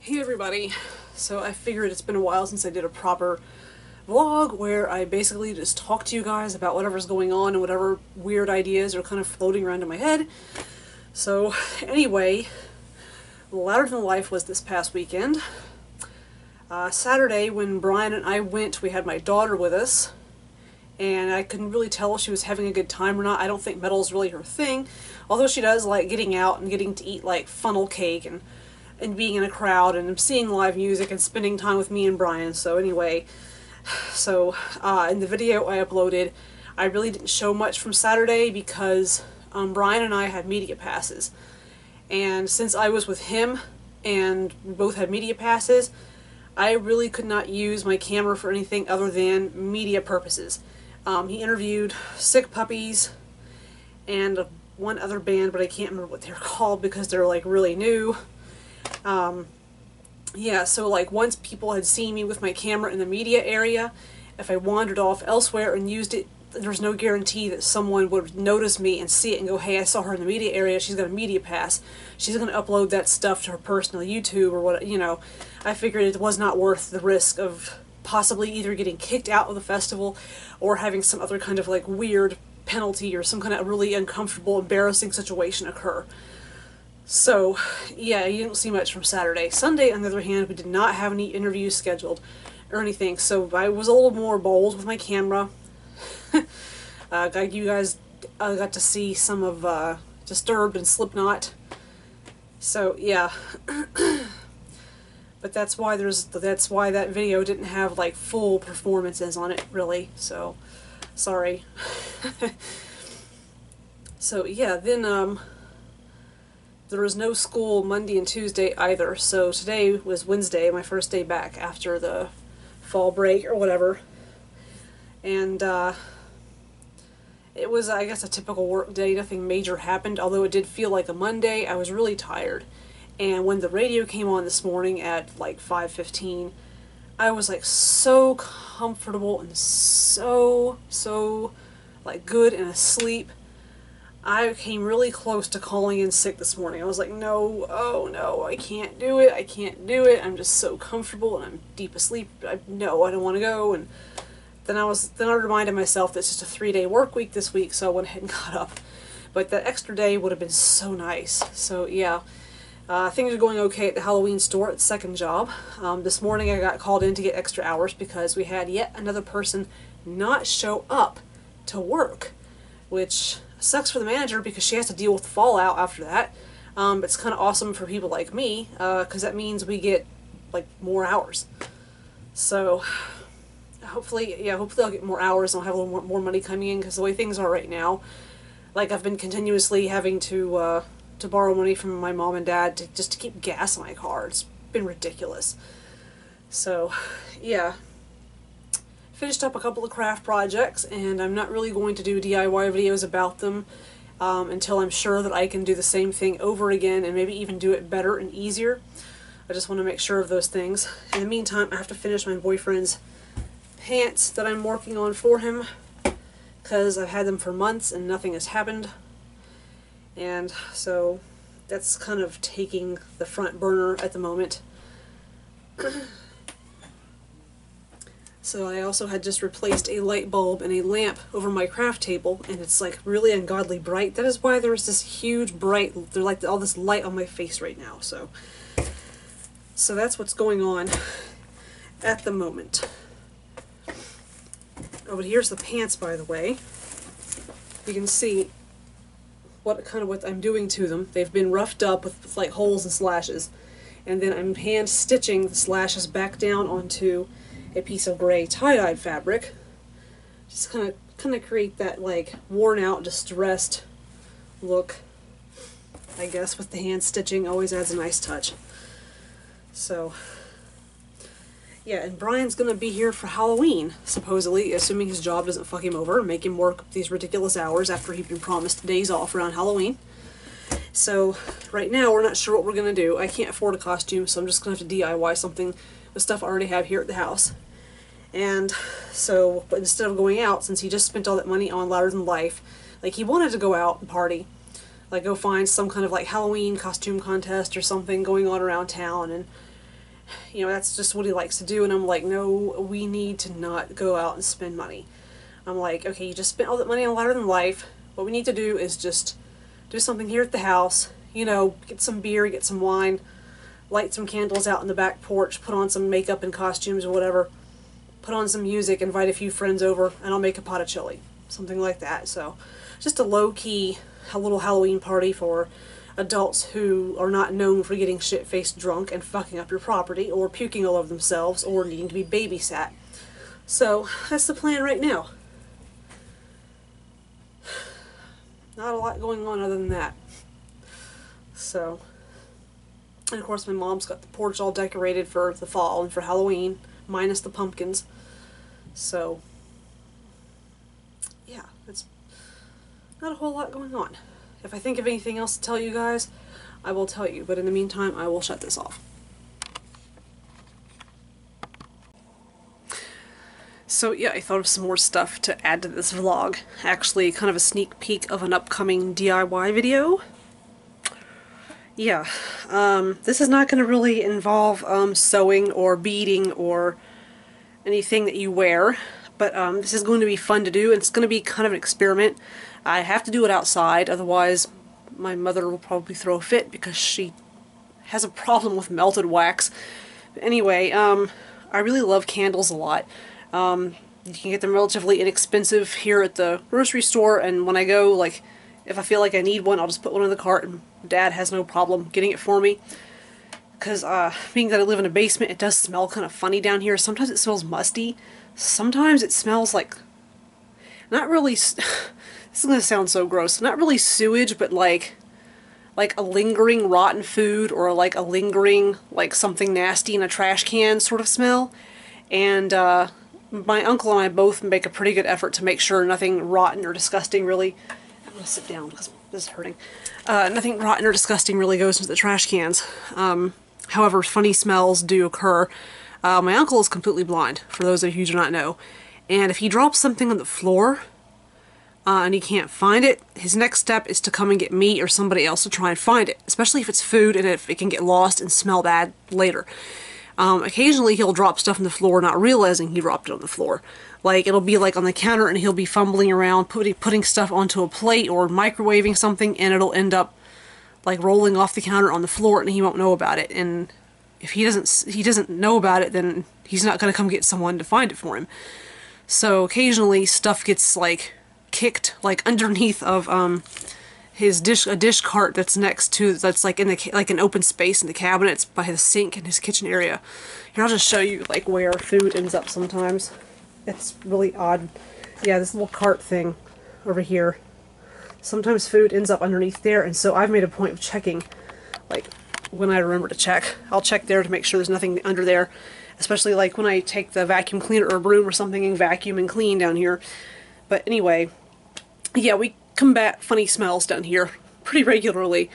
Hey everybody, so I figured it's been a while since I did a proper vlog where I basically just talk to you guys about whatever's going on and whatever weird ideas are kind of floating around in my head. So anyway, Louder Than Life was this past weekend. Saturday when Brian and I went, we had my daughter with us, and I couldn't really tell if she was having a good time or not. I don't think metal's really her thing, although she does like getting out and getting to eat like funnel cake and being in a crowd and seeing live music and spending time with me and Brian. So anyway, in the video I uploaded, I really didn't show much from Saturday because Brian and I had media passes. And since I was with him and we both had media passes, I really could not use my camera for anything other than media purposes. He interviewed Sick Puppies and one other band, but I can't remember what they're called because they're like really new. Yeah, so like once people had seen me with my camera in the media area, if I wandered off elsewhere and used it, there's no guarantee that someone would notice me and see it and go, hey, I saw her in the media area, she's got a media pass, she's going to upload that stuff to her personal YouTube or what, you know. I figured it was not worth the risk of possibly either getting kicked out of the festival or having some other kind of like weird penalty or some kind of really uncomfortable, embarrassing situation occur. So, yeah, you didn't see much from Saturday. Sunday, on the other hand, we did not have any interviews scheduled or anything, so I was a little more bold with my camera. You guys got to see some of Disturbed and Slipknot. So, yeah. But that's why that video didn't have like full performances on it, really. So, sorry. So, yeah, then there was no school Monday and Tuesday either, so today was Wednesday, my first day back after the fall break or whatever. And it was, I guess, a typical work day. Nothing major happened, although it did feel like a Monday. I was really tired. And when the radio came on this morning at like 5:15, I was like so comfortable and so like good and asleep. I came really close to calling in sick this morning. I was like, no, oh no, I can't do it, I can't do it, I'm just so comfortable and I'm deep asleep, no, I don't want to go. And then I reminded myself that it's just a 3-day work week this week, so I went ahead and got up. But that extra day would have been so nice. So yeah, things are going okay at the Halloween store at the second job. This morning I got called in to get extra hours because we had yet another person not show up to work, which sucks for the manager because she has to deal with the fallout after that. But it's kind of awesome for people like me because that means we get like more hours. So hopefully I'll get more hours and I'll have a little more money coming in, because the way things are right now, like I've been continuously having to borrow money from my mom and dad just to keep gas in my car. It's been ridiculous. So yeah. Finished up a couple of craft projects, and I'm not really going to do DIY videos about them until I'm sure that I can do the same thing over again and maybe even do it better and easier. I just want to make sure of those things. In the meantime, I have to finish my boyfriend's pants that I'm working on for him because I've had them for months and nothing has happened. And so that's kind of taking the front burner at the moment. So I also had just replaced a light bulb and a lamp over my craft table, and it's like really ungodly bright. That is why there's this huge bright, there's like all this light on my face right now. So that's what's going on at the moment. Oh, but here's the pants, by the way. You can see what I'm doing to them. They've been roughed up with like holes and slashes, and then I'm hand stitching the slashes back down onto a piece of gray tie-dyed fabric, just kind of create that like worn out, distressed look. I guess with the hand stitching always adds a nice touch. So yeah, and Brian's gonna be here for Halloween, supposedly, assuming his job doesn't fuck him over and make him work these ridiculous hours after he'd been promised days off around Halloween. So right now we're not sure what we're gonna do. I can't afford a costume, so I'm just gonna have to DIY something with stuff I already have here at the house. And so, but instead of going out, since he just spent all that money on Louder Than Life, like he wanted to go out and party, like go find some kind of like Halloween costume contest or something going on around town, and You know, that's just what he likes to do, and I'm like, no, we need to not go out and spend money. I'm like, okay, you just spent all that money on Lighter Than Life. What we need to do is just do something here at the house. You know, get some beer, get some wine, light some candles out in the back porch, put on some makeup and costumes or whatever, put on some music, invite a few friends over, and I'll make a pot of chili. Something like that. So, just a low-key, a little Halloween party for adults who are not known for getting shit-faced drunk and fucking up your property, or puking all over themselves, or needing to be babysat. So, that's the plan right now. Not a lot going on other than that. So, and of course my mom's got the porch all decorated for the fall and for Halloween, minus the pumpkins. So, yeah, it's not a whole lot going on. If I think of anything else to tell you guys, I will tell you, but in the meantime, I will shut this off. So yeah, I thought of some more stuff to add to this vlog. Actually, kind of a sneak peek of an upcoming DIY video. Yeah, this is not going to really involve sewing or beading or anything that you wear, but this is going to be fun to do, and it's going to be kind of an experiment. I have to do it outside, otherwise my mother will probably throw a fit because she has a problem with melted wax. But anyway, I really love candles a lot. You can get them relatively inexpensive here at the grocery store, and when I go, like, if I feel like I need one, I'll just put one in the cart, and Dad has no problem getting it for me. Because, being that I live in a basement, it does smell kind of funny down here. Sometimes it smells musty. Sometimes it smells like, not really, this is going to sound so gross, not really sewage, but like a lingering rotten food, or like a lingering, like something nasty in a trash can sort of smell. And, my uncle and I both make a pretty good effort to make sure nothing rotten or disgusting really, I'm going to sit down because this is hurting, nothing rotten or disgusting really goes into the trash cans. However, funny smells do occur. My uncle is completely blind, for those of you who do not know, and if he drops something on the floor, and he can't find it, his next step is to come and get me or somebody else to try and find it, especially if it's food and if it can get lost and smell bad later. Occasionally he'll drop stuff on the floor not realizing he dropped it on the floor. Like, it'll be like on the counter and he'll be fumbling around putting stuff onto a plate or microwaving something, and it'll end up like rolling off the counter on the floor and he won't know about it. And if he doesn't know about it, then he's not going to come get someone to find it for him. So occasionally stuff gets like kicked like underneath of a dish cart that's next to, that's like in the, like an open space in the cabinets by the sink in his kitchen area. Here, I'll just show you like where food ends up sometimes. It's really odd. Yeah, this little cart thing over here. Sometimes food ends up underneath there, and so I've made a point of checking, like, when I remember to check. I'll check there to make sure there's nothing under there, especially like when I take the vacuum cleaner or broom or something and vacuum and clean down here. But anyway, yeah, we combat funny smells down here pretty regularly,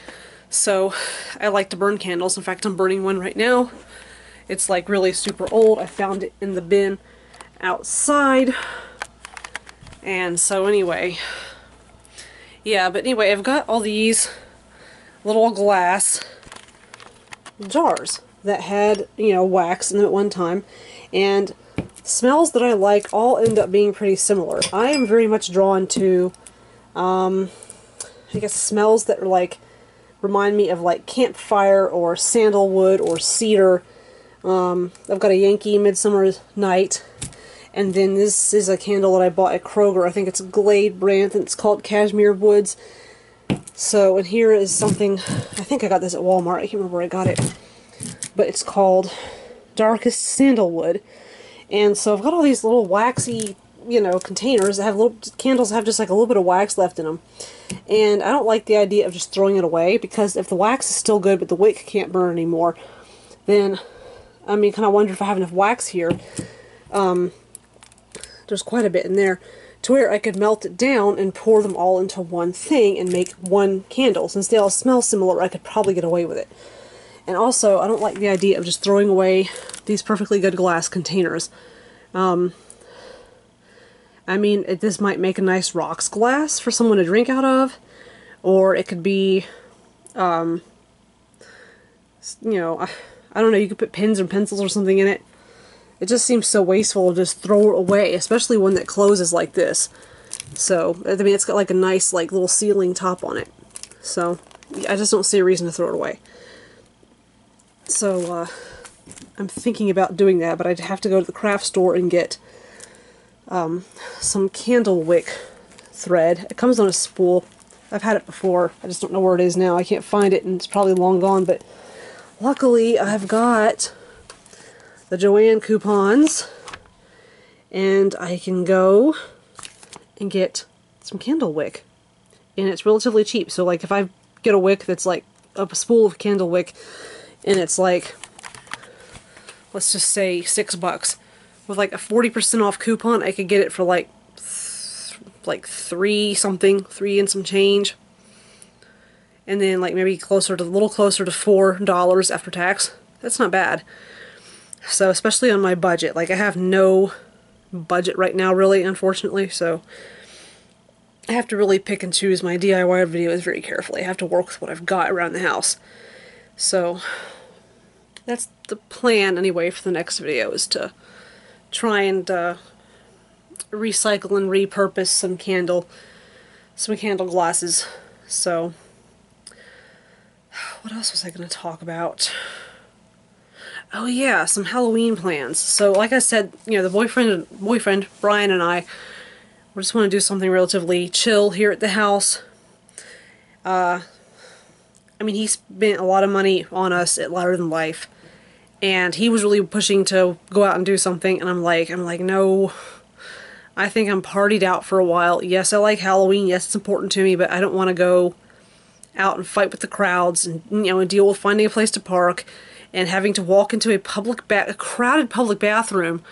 so I like to burn candles. In fact, I'm burning one right now. It's like really super old. I found it in the bin outside, and so anyway, yeah, but anyway, I've got all these little glass jars that had, you know, wax in them at one time, and smells that I like all end up being pretty similar. I am very much drawn to I guess smells that are like, remind me of like campfire or sandalwood or cedar. I've got a Yankee Midsummer Night, and then this is a candle that I bought at Kroger. I think it's Glade brand, and it's called Cashmere Woods. So, and here is something, I think I got this at Walmart, I can't remember where I got it, but it's called Darkest Sandalwood. And so I've got all these little waxy, you know, containers that have little candles that have just like a little bit of wax left in them. And I don't like the idea of just throwing it away, because if the wax is still good but the wick can't burn anymore, then, I mean, kind of wonder if I have enough wax here. There's quite a bit in there to where I could melt it down and pour them all into one thing and make one candle. Since they all smell similar, I could probably get away with it. And also, I don't like the idea of just throwing away these perfectly good glass containers. I mean, this might make a nice rocks glass for someone to drink out of, or it could be, you know, I don't know, you could put pens or pencils or something in it. It just seems so wasteful to just throw it away, especially one that closes like this. So, I mean, it's got like a nice like little ceiling top on it. So, I just don't see a reason to throw it away. So, I'm thinking about doing that, but I'd have to go to the craft store and get some candle wick thread. It comes on a spool. I've had it before. I just don't know where it is now. I can't find it, and it's probably long gone, but luckily I've got the Joann coupons, and I can go and get some candle wick. And it's relatively cheap. So like if I get a wick that's like a spool of candle wick, and it's like, let's just say $6, with like a 40% off coupon, I could get it for like three and some change. And then like maybe a little closer to $4 after tax. That's not bad. So especially on my budget, like I have no budget right now really, unfortunately, so I have to really pick and choose my DIY videos very carefully. I have to work with what I've got around the house. So that's the plan anyway for the next video, is to try and recycle and repurpose some candle glasses. So what else was I going to talk about? Oh yeah, some Halloween plans. So like I said, you know, the boyfriend Brian and I, we just want to do something relatively chill here at the house. I mean, he spent a lot of money on us at Louder Than Life, and he was really pushing to go out and do something, and I'm like, no, I think I'm partied out for a while. Yes, I like Halloween. Yes, it's important to me, but I don't want to go out and fight with the crowds and, you know, and deal with finding a place to park and having to walk into a crowded public bathroom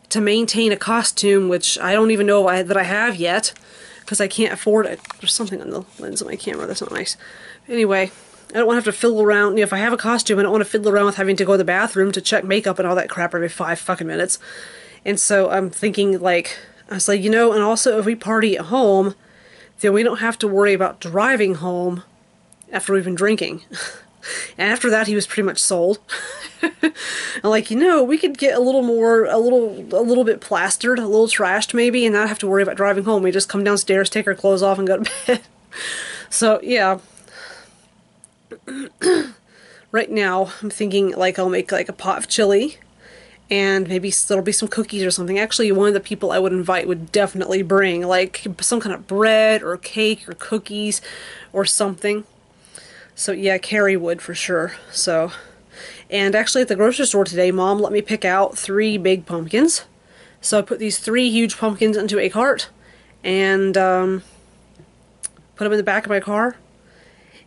to maintain a costume, which I don't even know that I have yet, because I can't afford it. There's something on the lens of my camera. That's not nice. Anyway, I don't want to have to fiddle around. You know, if I have a costume, I don't want to fiddle around with having to go to the bathroom to check makeup and all that crap every 5 fucking minutes. And so I'm thinking, like, I was like, you know, and also if we party at home, then we don't have to worry about driving home after we've been drinking. And after that, he was pretty much sold. I'm like, you know, we could get a little bit plastered, a little trashed maybe, and not have to worry about driving home. We just come downstairs, take our clothes off, and go to bed. So, yeah. Right now, I'm thinking, like, I'll make, like, a pot of chili, and maybe there'll be some cookies or something. Actually, one of the people I would invite would definitely bring, like, some kind of bread or cake or cookies or something. So yeah, Carrie would for sure. So, and actually at the grocery store today, Mom let me pick out 3 big pumpkins. So I put these 3 huge pumpkins into a cart and put them in the back of my car.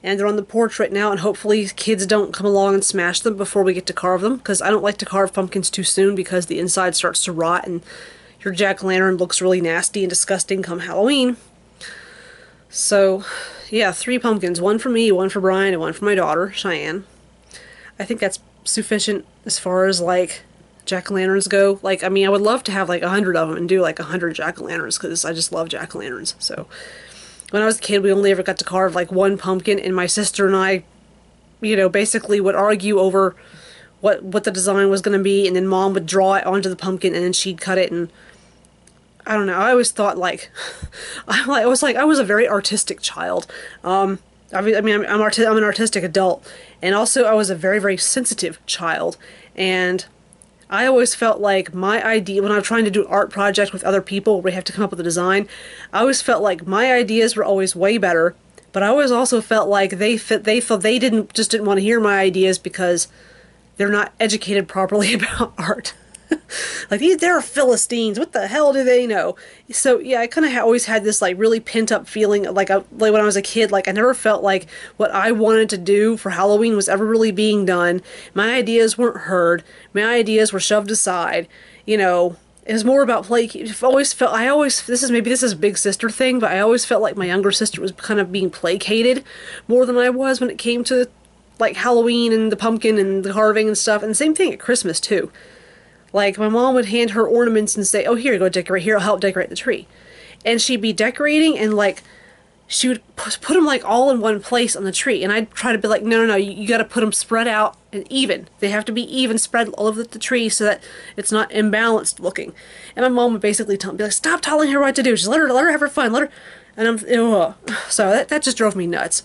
And they're on the porch right now, and hopefully kids don't come along and smash them before we get to carve them, because I don't like to carve pumpkins too soon because the inside starts to rot and your jack-o'-lantern looks really nasty and disgusting come Halloween. So yeah, 3 pumpkins. 1 for me, 1 for Brian, and 1 for my daughter, Cheyenne. I think that's sufficient as far as, like, jack-o'-lanterns go. Like, I mean, I would love to have, like, 100 of them and do, like, 100 jack-o'-lanterns, because I just love jack-o'-lanterns. So, when I was a kid, we only ever got to carve, like, 1 pumpkin, and my sister and I, you know, basically would argue over what the design was going to be, and then Mom would draw it onto the pumpkin, and then she'd cut it, and I don't know, I always thought, like, I was a very artistic child. I mean, I'm an artistic adult, and also I was a very, very sensitive child, and I always felt like my idea, when I'm trying to do an art project with other people where we have to come up with a design, I always felt like my ideas were always way better, but I always also felt like they didn't want to hear my ideas because they're not educated properly about art. Like, they're Philistines, what the hell do they know? So yeah, I kind of always had this, like, really pent-up feeling, like when I was a kid, like, I never felt like what I wanted to do for Halloween was ever really being done. My ideas weren't heard. My ideas were shoved aside. You know, it was more about this is a big sister thing, but I always felt like my younger sister was kind of being placated more than I was when it came to, like, Halloween and the pumpkin and the carving and stuff. And the same thing at Christmas, too. Like, my mom would hand her ornaments and say, oh, here, go decorate. Here, I'll help decorate the tree. And she'd be decorating, and, like, she would put them like all in one place on the tree, and I'd try to be like, no, no, no, you got to put them spread out and even. They have to be even spread all over the tree so that it's not imbalanced looking. And my mom would basically be like, stop telling her what to do. Just let her have her fun. Let her. And so that just drove me nuts.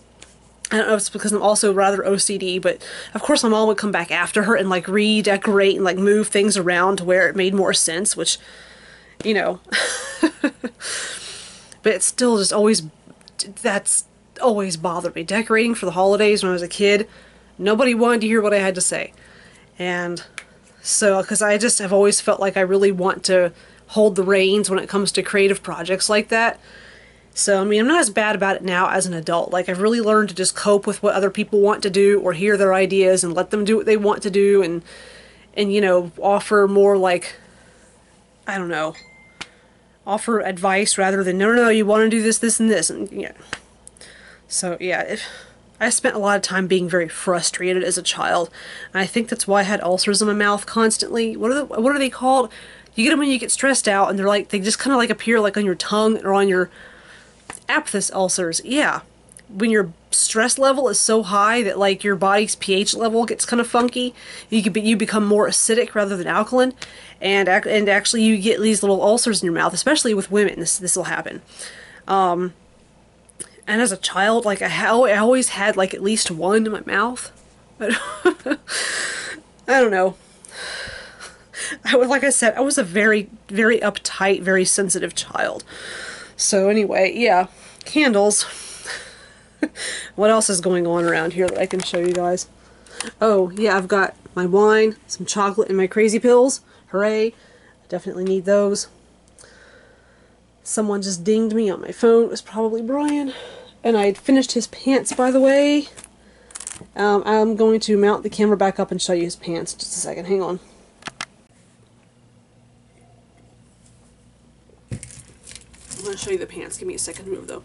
I don't know if it's because I'm also rather OCD, but of course my mom would come back after her and like redecorate and like move things around to where it made more sense, which, you know, but it's still just always, that's always bothered me. Decorating for the holidays when I was a kid, nobody wanted to hear what I had to say. And so, because I just have always felt like I really want to hold the reins when it comes to creative projects like that. So, I mean, I'm not as bad about it now as an adult. Like, I've really learned to just cope with what other people want to do or hear their ideas and let them do what they want to do and you know, offer more, like, I don't know, offer advice rather than, no, no, no, you want to do this, this, and this. And, yeah. So, yeah, I spent a lot of time being very frustrated as a child. And I think that's why I had ulcers in my mouth constantly. What are they called? You get them when you get stressed out, and they're like, they just kind of like appear like on your tongue or on your aphthous ulcers. Yeah, when your stress level is so high that like your body's pH level gets kind of funky, you become more acidic rather than alkaline, and actually you get these little ulcers in your mouth, especially with women. This will happen. And as a child, like I always had like at least one in my mouth. I don't know. Like I said, I was a very, very uptight, very sensitive child. So anyway, yeah, candles. What else is going on around here that I can show you guys? Oh, yeah, I've got my wine, some chocolate, and my crazy pills. Hooray. I definitely need those. Someone just dinged me on my phone. It was probably Brian. And I had finished his pants, by the way. I'm going to mount the camera back up and show you his pants. Just a second, hang on. I'm going to show you the pants. Give me a second to move the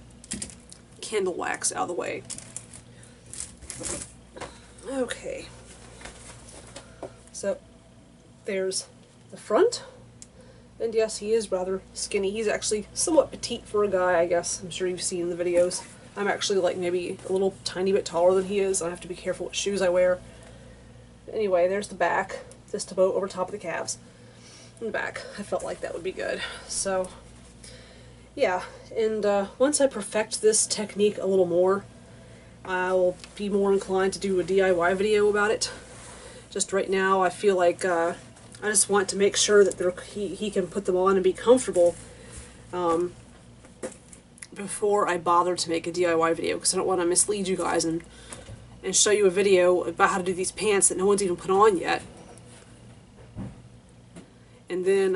candle wax out of the way. Okay. So, there's the front. And yes, he is rather skinny. He's actually somewhat petite for a guy, I guess. I'm sure you've seen the videos. I'm actually like maybe a little tiny bit taller than he is. I have to be careful what shoes I wear. Anyway, there's the back. Just about over top of the calves. In the back. I felt like that would be good. So, yeah, and once I perfect this technique a little more, I'll be more inclined to do a DIY video about it. Just right now, I feel like I just want to make sure that he can put them on and be comfortable before I bother to make a DIY video, because I don't want to mislead you guys and show you a video about how to do these pants that no one's even put on yet. And then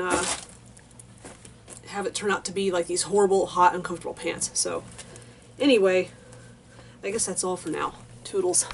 have it turn out to be like these horrible, hot, uncomfortable pants. So, anyway, I guess that's all for now. Toodles.